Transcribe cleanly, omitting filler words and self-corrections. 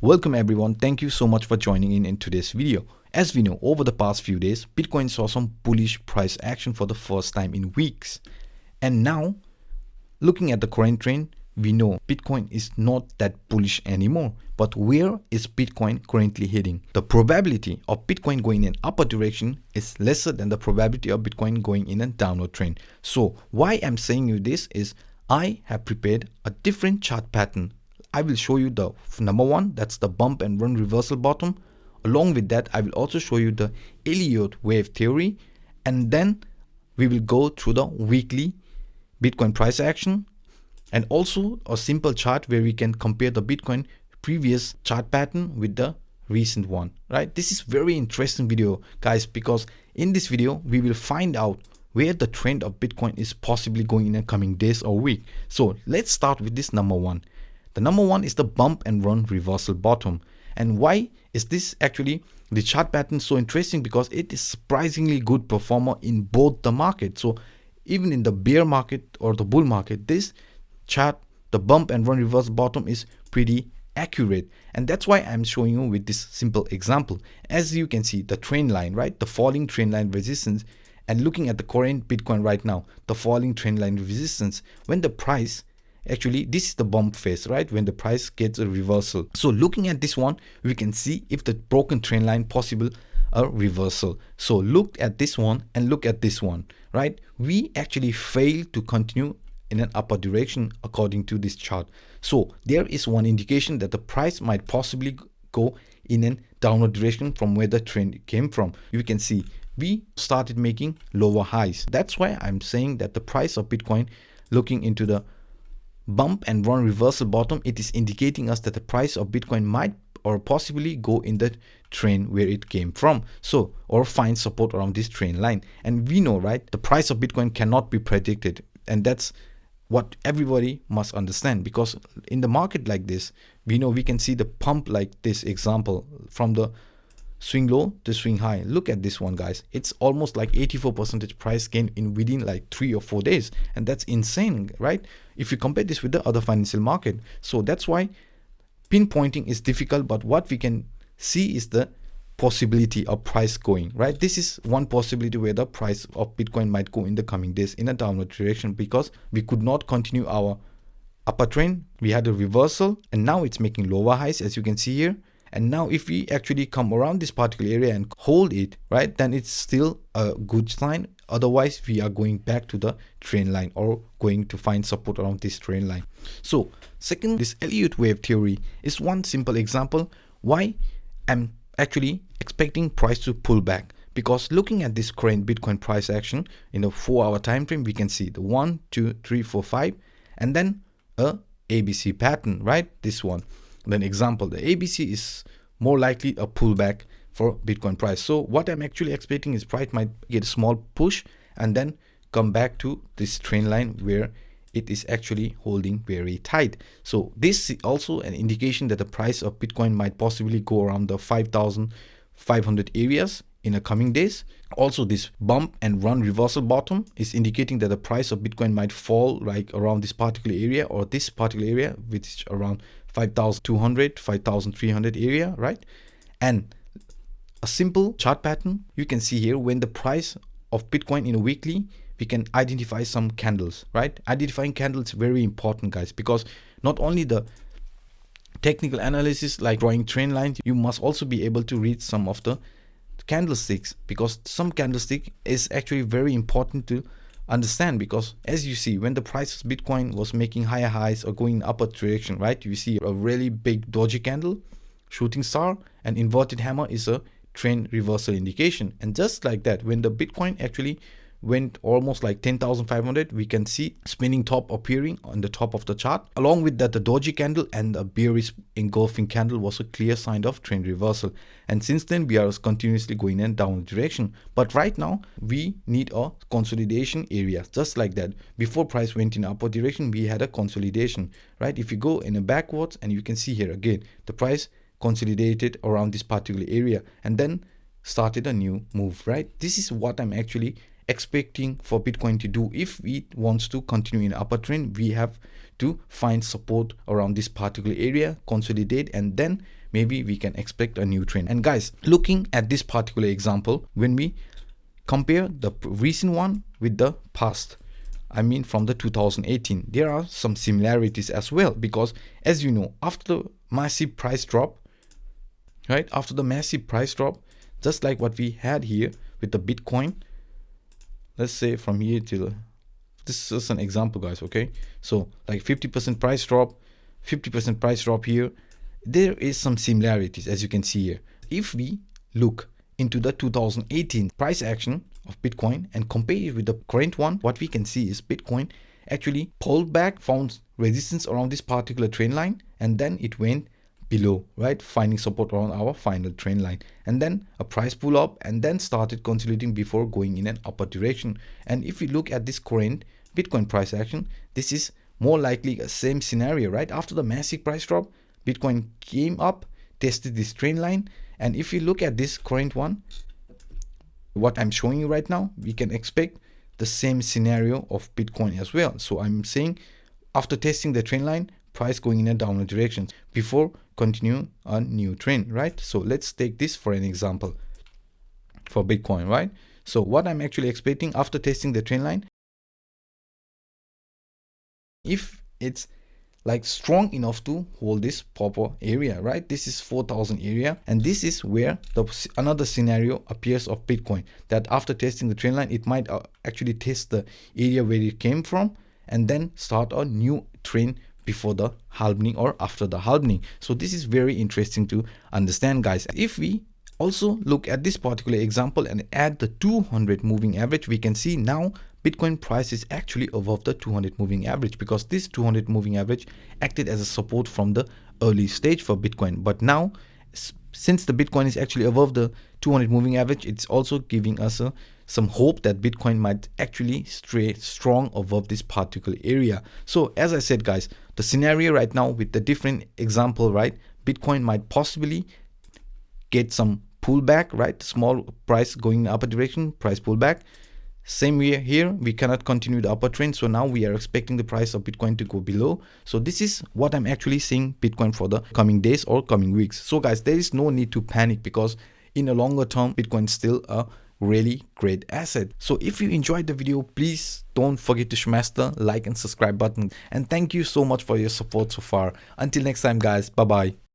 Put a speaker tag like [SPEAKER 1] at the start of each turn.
[SPEAKER 1] Welcome everyone, thank you so much for joining in today's video. As we know, over the past few days, Bitcoin saw some bullish price action for the first time in weeks. And now, looking at the current trend, we know Bitcoin is not that bullish anymore. But where is Bitcoin currently heading? The probability of Bitcoin going in upper direction is lesser than the probability of Bitcoin going in a downward trend. So why I'm saying you this is I have prepared a different chart pattern. I will show you the number one, that's the bump and run reversal bottom. Along with that, I will also show you the Elliot wave theory, and then we will go through the weekly Bitcoin price action and also a simple chart where we can compare the Bitcoin previous chart pattern with the recent one, right? This is very interesting video, guys, because in this video we will find out where the trend of Bitcoin is possibly going in the coming days or week. So let's start with this number one. The number one is the bump and run reversal bottom. And why is this actually the chart pattern so interesting? Because it is surprisingly good performer in both the market. So even in the bear market or the bull market, this chart, the bump and run reversal bottom is pretty accurate. And that's why I'm showing you with this simple example. As you can see, the trend line, right? The falling trend line resistance, and looking at the current Bitcoin right now, the falling trend line resistance, when the price actually, this is the bump phase, right? When the price gets a reversal. So looking at this one, we can see if the broken trend line possible a reversal. So look at this one and look at this one, right? We actually failed to continue in an upper direction according to this chart. So there is one indication that the price might possibly go in a downward direction from where the trend came from. You can see we started making lower highs. That's why I'm saying that the price of Bitcoin, looking into the bump and run reversal bottom, it is indicating us that the price of Bitcoin might or possibly go in the trend where it came from, so or find support around this trend line. And we know, right, the price of Bitcoin cannot be predicted, and that's what everybody must understand, because in the market like this, we know we can see the pump like this example from the swing low to swing high. Look at this one, guys. It's almost like 84% price gain in within like 3 or 4 days, and that's insane, right? If you compare this with the other financial market. So that's why pinpointing is difficult, but what we can see is the possibility of price going, right? This is one possibility where the price of Bitcoin might go in the coming days in a downward direction, because we could not continue our upper trend. We had a reversal and now it's making lower highs, as you can see here. And now if we actually come around this particular area and hold it, right, then it's still a good sign. Otherwise, we are going back to the trend line or going to find support around this trend line. So second, this Elliot wave theory is one simple example why I'm actually expecting price to pull back. Because looking at this current Bitcoin price action in a 4-hour time frame, we can see the 1, 2, 3, 4, 5, and then a ABC pattern, right? This one. Then example, the ABC is more likely a pullback for Bitcoin price. So what I'm actually expecting is price might get a small push and then come back to this trend line where it is actually holding very tight. So this is also an indication that the price of Bitcoin might possibly go around the 5,500 areas in the coming days. Also, this bump and run reversal bottom is indicating that the price of Bitcoin might fall like around this particular area or this particular area, which is around 5,200, 5,300 area, right? And a simple chart pattern you can see here, when the price of Bitcoin in a weekly, we can identify some candles, right? Identifying candles is very important, guys, because not only the technical analysis like drawing trend lines, you must also be able to read some of the candlesticks, because some candlestick is actually very important to understand. Because as you see, when the price of Bitcoin was making higher highs or going in upper direction, right, you see a really big doji candle, shooting star, and inverted hammer is a trend reversal indication. And just like that, when the Bitcoin actually went almost like 10,500, we can see spinning top appearing on the top of the chart. Along with that, the doji candle and the bearish engulfing candle was a clear sign of trend reversal. And since then, we are continuously going in down direction. But right now, we need a consolidation area, just like that. Before price went in upward direction, we had a consolidation, right? If you go in a backwards, and you can see here again, the price consolidated around this particular area and then started a new move, right? This is what I'm actually expecting for Bitcoin to do. If it wants to continue in upper trend, we have to find support around this particular area, consolidate, and then maybe we can expect a new trend. And guys, looking at this particular example, when we compare the recent one with the past, I mean from the 2018, there are some similarities as well, because as you know, after the massive price drop, right, after the massive price drop, just like what we had here with the Bitcoin, let's say from here till, this is an example guys, okay, so like 50% price drop, 50% price drop here, there is some similarities as you can see here. If we look into the 2018 price action of Bitcoin and compare it with the current one, what we can see is Bitcoin actually pulled back, found resistance around this particular trend line, and then it went below, right, finding support around our final trend line, and then a price pull up and then started consolidating before going in an upper direction. And if we look at this current Bitcoin price action, this is more likely a same scenario, right? After the massive price drop, Bitcoin came up, tested this trend line, and if you look at this current one, what I'm showing you right now, we can expect the same scenario of Bitcoin as well. So I'm saying after testing the trend line, price going in a downward direction before continue a new trend, right? So let's take this for an example for Bitcoin, right? So what I'm actually expecting after testing the trend line, if it's like strong enough to hold this proper area, right? This is 4,000 area, and this is where another scenario appears of Bitcoin, that after testing the trend line, it might actually test the area where it came from and then start a new trend before the halvening or after the halvening. So this is very interesting to understand guys. If we also look at this particular example and add the 200 moving average, we can see now Bitcoin price is actually above the 200 moving average, because this 200 moving average acted as a support from the early stage for Bitcoin. But now, since the Bitcoin is actually above the 200 moving average, it's also giving us some hope that Bitcoin might actually stay strong above this particular area. So as I said guys, the scenario right now with the different example, right, Bitcoin might possibly get some pullback, right, small price going in the upper direction, price pullback. Same way here, we cannot continue the upper trend, so now we are expecting the price of Bitcoin to go below. So this is what I'm actually seeing Bitcoin for the coming days or coming weeks. So guys, there is no need to panic, because in a longer term, Bitcoin is still a really great asset. So if you enjoyed the video, please don't forget to smash the like and subscribe button, and thank you so much for your support so far. Until next time guys, bye bye.